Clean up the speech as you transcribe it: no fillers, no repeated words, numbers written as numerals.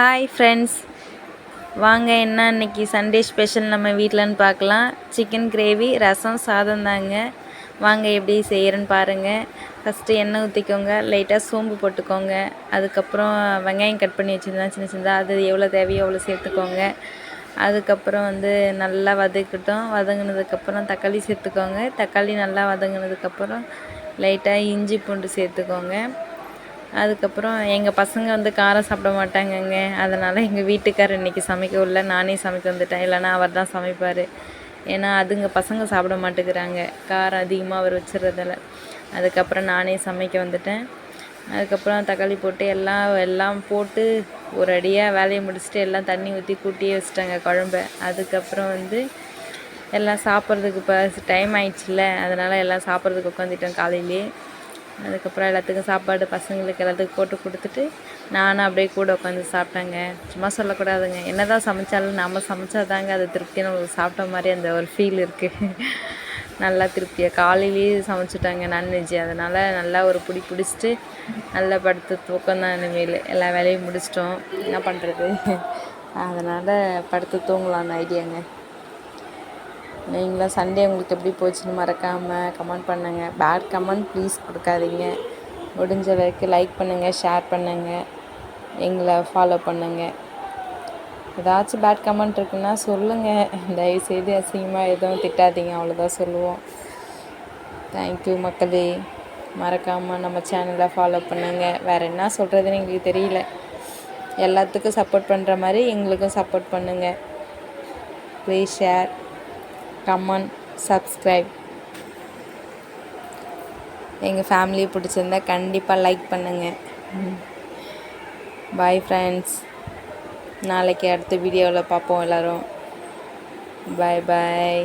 Hi friends, வாங்க என்ன இன்றைக்கி சண்டே ஸ்பெஷல் நம்ம வீட்டிலன்னு பார்க்கலாம். சிக்கன் கிரேவி, ரசம், சாதம் தாங்க. வாங்க எப்படி செய்கிறேன்னு பாருங்கள். ஃபஸ்ட்டு எண்ணெய் ஊற்றிக்கோங்க, லைட்டாக சோம்பு போட்டுக்கோங்க. அதுக்கப்புறம் வெங்காயம் கட் பண்ணி வச்சுருந்தா சின்ன சின்னதாக, அது எவ்வளோ தேவையோ அவ்வளோ சேர்த்துக்கோங்க. அதுக்கப்புறம் நல்லா வதக்கட்டும். வதங்கினதுக்கப்புறம் தக்காளி சேர்த்துக்கோங்க. தக்காளி நல்லா வதங்கினதுக்கப்புறம் லைட்டாக இஞ்சி பூண்டு சேர்த்துக்கோங்க. அதுக்கப்புறம் எங்கள் பசங்க காரம் சாப்பிட மாட்டாங்கங்க. அதனால் எங்கள் வீட்டுக்காரர் இன்றைக்கி சமைக்கவில்லை, நானே சமைக்க வந்துட்டேன். இல்லைனா அவர் தான் சமைப்பார். ஏன்னா அதுங்க பசங்க சாப்பிட மாட்டேங்கிறாங்க, காரம் அதிகமாக அவர் வச்சுறதில்ல. அதுக்கப்புறம் நானே சமைக்க வந்துட்டேன். அதுக்கப்புறம் தக்காளி போட்டு எல்லாம் போட்டு ஒரு அடியாக வேலையை முடிச்சுட்டு எல்லாம் தண்ணி ஊற்றி கூட்டியே வச்சுட்டாங்க குழம்ப. அதுக்கப்புறம் எல்லாம் சாப்பிட்றதுக்கு இப்போ டைம் ஆயிடுச்சுல்ல, அதனால் எல்லாம் சாப்பிட்றதுக்கு உட்காந்துட்டேன் காலையிலே. அதுக்கப்புறம் எல்லாத்துக்கும் சாப்பாடு பசங்களுக்கு எல்லாத்துக்கும் போட்டு கொடுத்துட்டு நானும் அப்படியே கூட உட்காந்து சாப்பிட்டேங்க. சும்மா சொல்லக்கூடாதுங்க, என்ன தான் சமைச்சாலும் நம்ம சமைச்சா தாங்க அது திருப்தியாக நம்மளுக்கு சாப்பிட்ட மாதிரி அந்த ஒரு ஃபீல் இருக்குது. நல்லா திருப்தியாக காலையிலேயே சமைச்சிட்டாங்க நான்வெஜ்ஜு. அதனால் நல்லா ஒரு பிடிச்சிட்டு நல்லா படுத்து தூக்கம் தான். இனிமேல் எல்லா வேலையும் முடிச்சிட்டோம், என்ன பண்ணுறது. அதனால் படுத்து தூங்கலான்னு ஐடியாங்க. நீங்களும் சண்டே உங்களுக்கு எப்படி போச்சுன்னு மறக்காமல் கமெண்ட் பண்ணுங்கள். பேட் கமெண்ட் ப்ளீஸ் கொடுக்காதீங்க. முடிஞ்ச வரைக்கும் லைக் பண்ணுங்கள், ஷேர் பண்ணுங்கள், எங்களை ஃபாலோ பண்ணுங்கள். ஏதாச்சும் பேட் கமெண்ட் இருக்குன்னா சொல்லுங்கள். தயவுசெய்து அசிங்கமாக எதுவும் திட்டாதீங்க, அவ்வளோதான் சொல்லுவோம். தேங்க்யூ மக்களே. மறக்காமல் நம்ம சேனலை ஃபாலோ பண்ணுங்கள். வேறு என்ன சொல்கிறதுன்னு எங்களுக்கு தெரியல. எல்லாத்துக்கும் சப்போர்ட் பண்ணுற மாதிரி எங்களுக்கும் சப்போர்ட் பண்ணுங்கள். Please share, comment, subscribe. எங்கள் ஃபேமிலியை பிடிச்சிருந்தா கண்டிப்பாக லைக் பண்ணுங்கள். Bye friends. நாளைக்கு அடுத்த வீடியோவில் பார்ப்போம் எல்லோரும். பாய் பாய்.